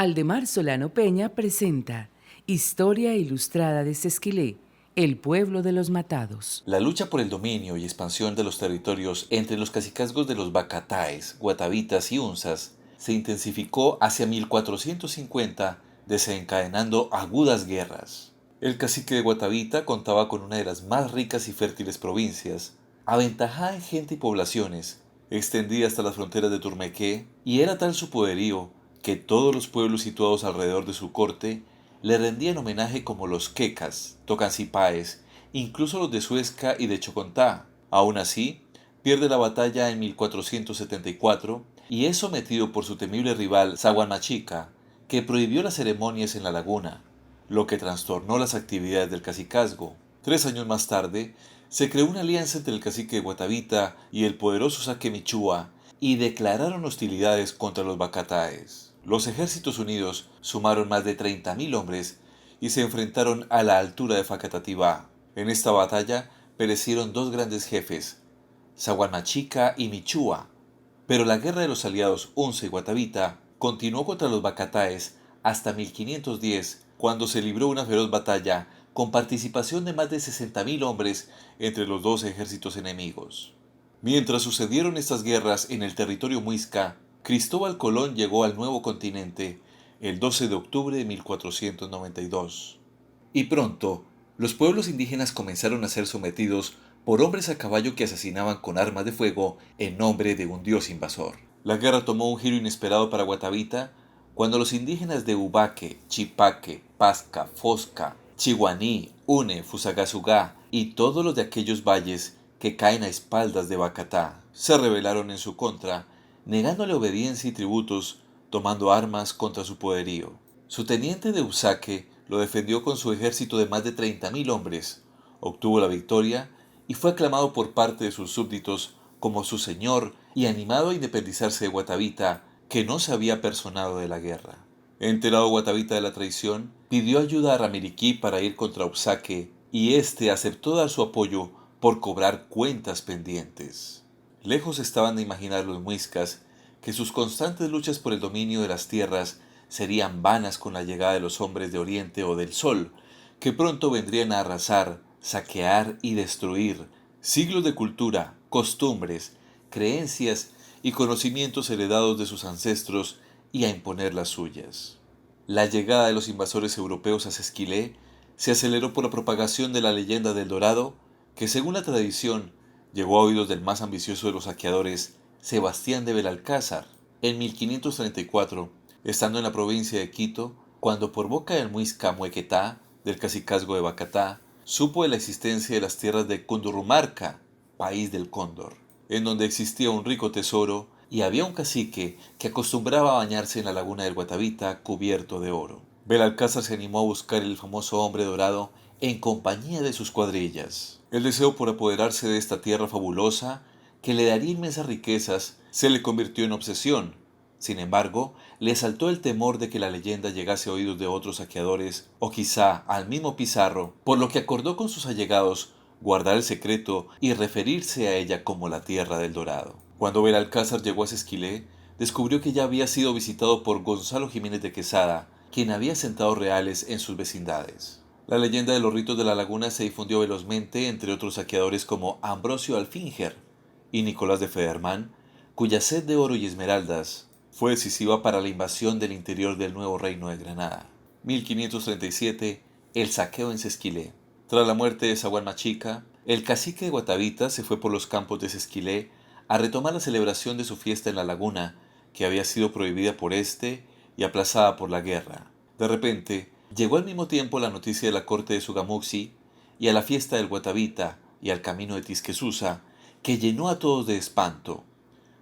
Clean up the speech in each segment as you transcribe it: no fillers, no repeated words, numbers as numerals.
Aldemar Solano Peña presenta Historia Ilustrada de Sesquilé, el pueblo de los matados. La lucha por el dominio y expansión de los territorios entre los cacicazgos de los Bacataes, Guatavitas y Unzas se intensificó hacia 1450, desencadenando agudas guerras. El cacique de Guatavita contaba con una de las más ricas y fértiles provincias, aventajada en gente y poblaciones, extendida hasta las fronteras de Turmequé, y era tal su poderío que todos los pueblos situados alrededor de su corte le rendían homenaje como los quecas, tocancipáes, incluso los de Suezca y de Chocontá. Aún así, pierde la batalla en 1474 y es sometido por su temible rival Zaguanmachica, que prohibió las ceremonias en la laguna, lo que trastornó las actividades del cacicazgo. 3 años más tarde, se creó una alianza entre el cacique de Guatavita y el poderoso Saque Michúa y declararon hostilidades contra los Bacataes. Los ejércitos unidos sumaron más de 30.000 hombres y se enfrentaron a la altura de Facatativá. En esta batalla perecieron dos grandes jefes, Zaguanmachica y Michúa, pero la guerra de los aliados Unza y Guatavita continuó contra los Bacataes hasta 1510, cuando se libró una feroz batalla con participación de más de 60.000 hombres entre los dos ejércitos enemigos. Mientras sucedieron estas guerras en el territorio muisca, Cristóbal Colón llegó al nuevo continente el 12 de octubre de 1492. Y pronto, los pueblos indígenas comenzaron a ser sometidos por hombres a caballo que asesinaban con armas de fuego en nombre de un dios invasor. La guerra tomó un giro inesperado para Guatavita cuando los indígenas de Ubaque, Chipaque, Pasca, Fosca, Chihuaní, Une, Fusagasugá y todos los de aquellos valles que caen a espaldas de Bacatá se rebelaron en su contra, negándole obediencia y tributos, tomando armas contra su poderío. Su teniente de Usaque lo defendió con su ejército de más de 30.000 hombres, obtuvo la victoria y fue aclamado por parte de sus súbditos como su señor y animado a independizarse de Guatavita, que no se había personado de la guerra. Enterado Guatavita de la traición, pidió ayuda a Ramiriquí para ir contra Usaque y éste aceptó dar su apoyo por cobrar cuentas pendientes. Lejos estaban de imaginar los muiscas que sus constantes luchas por el dominio de las tierras serían vanas con la llegada de los hombres de Oriente o del Sol, que pronto vendrían a arrasar, saquear y destruir siglos de cultura, costumbres, creencias y conocimientos heredados de sus ancestros y a imponer las suyas. La llegada de los invasores europeos a Sesquilé se aceleró por la propagación de la leyenda del Dorado, que según la tradición llegó a oídos del más ambicioso de los saqueadores, Sebastián de Belalcázar, en 1534, estando en la provincia de Quito, cuando por boca del muisca Muequetá, del cacicazgo de Bacatá, supo de la existencia de las tierras de Cundurrumarca, país del cóndor, en donde existía un rico tesoro y había un cacique que acostumbraba a bañarse en la laguna del Guatavita cubierto de oro. Belalcázar se animó a buscar el famoso hombre dorado en compañía de sus cuadrillas. El deseo por apoderarse de esta tierra fabulosa, que le daría inmensas riquezas, se le convirtió en obsesión. Sin embargo, le asaltó el temor de que la leyenda llegase a oídos de otros saqueadores, o quizá al mismo Pizarro, por lo que acordó con sus allegados guardar el secreto y referirse a ella como la Tierra del Dorado. Cuando Belalcázar llegó a Sesquilé, descubrió que ya había sido visitado por Gonzalo Jiménez de Quesada, quien había sentado reales en sus vecindades. La leyenda de los ritos de la laguna se difundió velozmente entre otros saqueadores como Ambrosio Alfinger y Nicolás de Federman, cuya sed de oro y esmeraldas fue decisiva para la invasión del interior del nuevo reino de Granada. 1537, el saqueo en Sesquilé. Tras la muerte de Zaguanmachica, el cacique de Guatavita se fue por los campos de Sesquilé a retomar la celebración de su fiesta en la laguna, que había sido prohibida por éste y aplazada por la guerra. De repente, llegó al mismo tiempo la noticia de la corte de Sugamuxi y a la fiesta del Guatavita y al camino de Tisquesusa, que llenó a todos de espanto.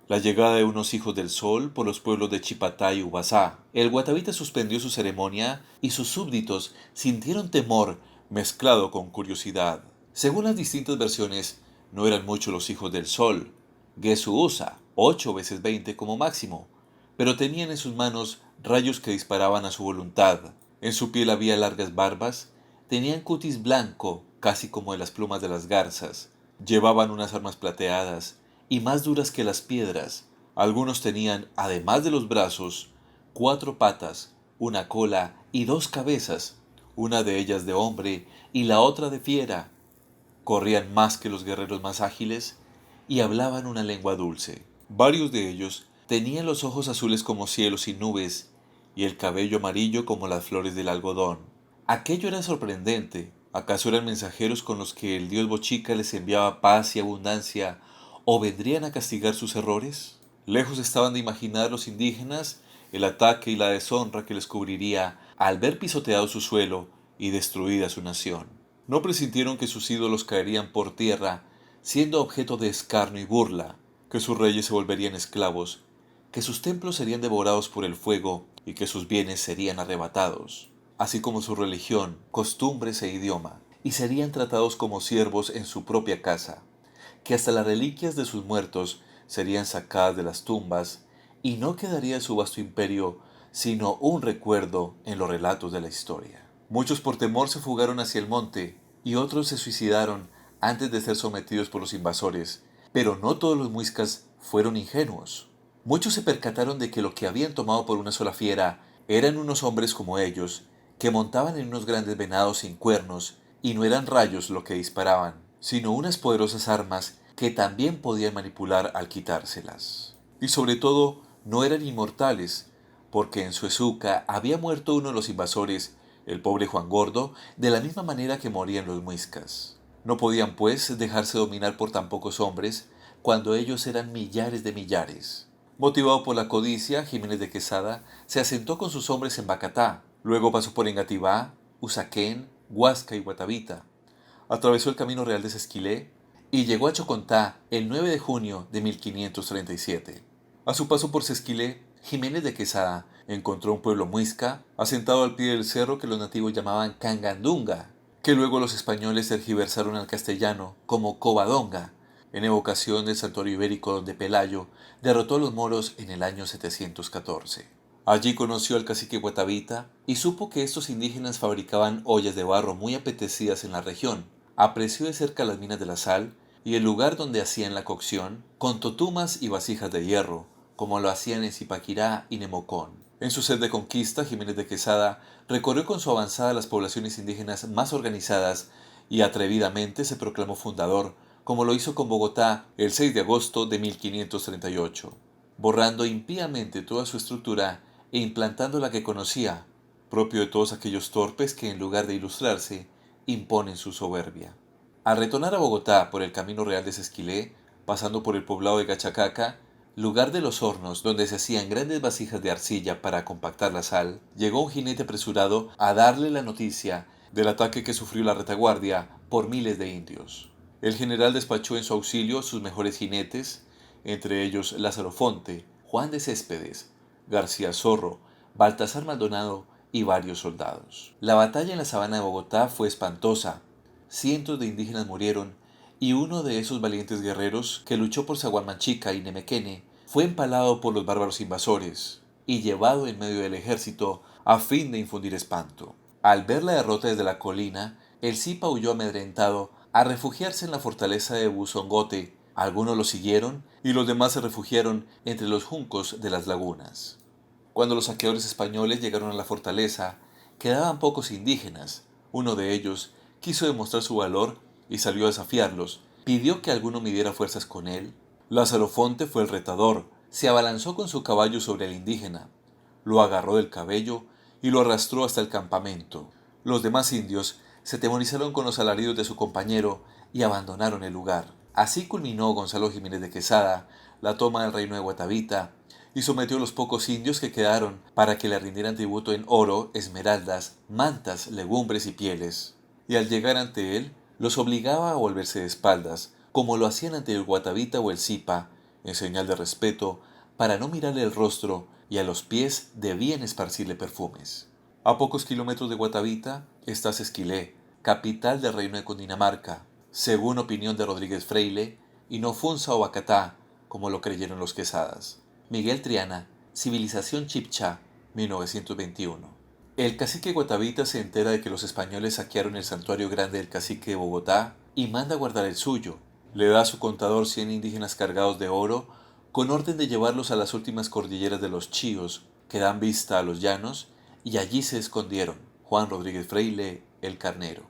La llegada de unos hijos del sol por los pueblos de Chipatá y Ubasá. El Guatavita suspendió su ceremonia y sus súbditos sintieron temor mezclado con curiosidad. Según las distintas versiones, no eran muchos los hijos del sol, Gesu Usa, 8 veces 20 como máximo, pero tenían en sus manos rayos que disparaban a su voluntad. En su piel había largas barbas, tenían cutis blanco, casi como de las plumas de las garzas, llevaban unas armas plateadas y más duras que las piedras. Algunos tenían, además de los brazos, 4 patas, una cola y dos cabezas, una de ellas de hombre y la otra de fiera. Corrían más que los guerreros más ágiles y hablaban una lengua dulce. Varios de ellos tenían los ojos azules como cielos y nubes y el cabello amarillo como las flores del algodón. Aquello era sorprendente. ¿Acaso eran mensajeros con los que el dios Bochica les enviaba paz y abundancia o vendrían a castigar sus errores? Lejos estaban de imaginar los indígenas el ataque y la deshonra que les cubriría al ver pisoteado su suelo y destruida su nación. No presintieron que sus ídolos caerían por tierra, siendo objeto de escarnio y burla, que sus reyes se volverían esclavos, que sus templos serían devorados por el fuego y que sus bienes serían arrebatados, así como su religión, costumbres e idioma, y serían tratados como siervos en su propia casa, que hasta las reliquias de sus muertos serían sacadas de las tumbas, y no quedaría de su vasto imperio sino un recuerdo en los relatos de la historia. Muchos por temor se fugaron hacia el monte, y otros se suicidaron antes de ser sometidos por los invasores, pero no todos los muiscas fueron ingenuos. Muchos se percataron de que lo que habían tomado por una sola fiera eran unos hombres como ellos, que montaban en unos grandes venados sin cuernos, y no eran rayos lo que disparaban, sino unas poderosas armas que también podían manipular al quitárselas. Y sobre todo, no eran inmortales, porque en Suezuca había muerto uno de los invasores, el pobre Juan Gordo, de la misma manera que morían los muiscas. No podían, pues, dejarse dominar por tan pocos hombres, cuando ellos eran millares de millares. Motivado por la codicia, Jiménez de Quesada se asentó con sus hombres en Bacatá, luego pasó por Engativá, Usaquén, Huasca y Guatavita. Atravesó el camino real de Sesquilé y llegó a Chocontá el 9 de junio de 1537. A su paso por Sesquilé, Jiménez de Quesada encontró un pueblo muisca asentado al pie del cerro que los nativos llamaban Cangandunga, que luego los españoles tergiversaron al castellano como Covadonga, en evocación del santuario ibérico donde Pelayo derrotó a los moros en el año 714. Allí conoció al cacique Guatavita y supo que estos indígenas fabricaban ollas de barro muy apetecidas en la región. Apreció de cerca las minas de la sal y el lugar donde hacían la cocción, con totumas y vasijas de hierro, como lo hacían en Zipaquirá y Nemocón. En su sed de conquista, Jiménez de Quesada recorrió con su avanzada las poblaciones indígenas más organizadas y atrevidamente se proclamó fundador, como lo hizo con Bogotá el 6 de agosto de 1538, borrando impíamente toda su estructura e implantando la que conocía, propio de todos aquellos torpes que en lugar de ilustrarse, imponen su soberbia. Al retornar a Bogotá por el camino real de Sesquilé, pasando por el poblado de Gachacaca, lugar de los hornos donde se hacían grandes vasijas de arcilla para compactar la sal, llegó un jinete apresurado a darle la noticia del ataque que sufrió la retaguardia por miles de indios. El general despachó en su auxilio sus mejores jinetes, entre ellos Lázaro Fonte, Juan de Céspedes, García Zorro, Baltasar Maldonado y varios soldados. La batalla en la sabana de Bogotá fue espantosa. Cientos de indígenas murieron y uno de esos valientes guerreros que luchó por Saguamanchica y Nemequene fue empalado por los bárbaros invasores y llevado en medio del ejército a fin de infundir espanto. Al ver la derrota desde la colina, el Zipa huyó amedrentado a refugiarse en la fortaleza de Buzongote. Algunos lo siguieron y los demás se refugiaron entre los juncos de las lagunas. Cuando los saqueadores españoles llegaron a la fortaleza, quedaban pocos indígenas. Uno de ellos quiso demostrar su valor y salió a desafiarlos. Pidió que alguno midiera fuerzas con él. Lázaro Fonte fue el retador. Se abalanzó con su caballo sobre el indígena, lo agarró del cabello y lo arrastró hasta el campamento. Los demás indios se atemorizaron con los alaridos de su compañero y abandonaron el lugar. Así culminó Gonzalo Jiménez de Quesada la toma del reino de Guatavita y sometió a los pocos indios que quedaron para que le rindieran tributo en oro, esmeraldas, mantas, legumbres y pieles. Y al llegar ante él, los obligaba a volverse de espaldas, como lo hacían ante el Guatavita o el Zipa, en señal de respeto, para no mirarle el rostro, y a los pies debían esparcirle perfumes. A pocos kilómetros de Guatavita está Sesquilé, capital del reino de Cundinamarca, según opinión de Rodríguez Freile, y no Funza o Bacatá, como lo creyeron los Quesadas. Miguel Triana, Civilización Chibcha, 1921. El cacique Guatavita se entera de que los españoles saquearon el santuario grande del cacique de Bogotá y manda a guardar el suyo. Le da a su contador 100 indígenas cargados de oro con orden de llevarlos a las últimas cordilleras de los Chíos, que dan vista a los llanos, y allí se escondieron. Juan Rodríguez Freile, El Carnero.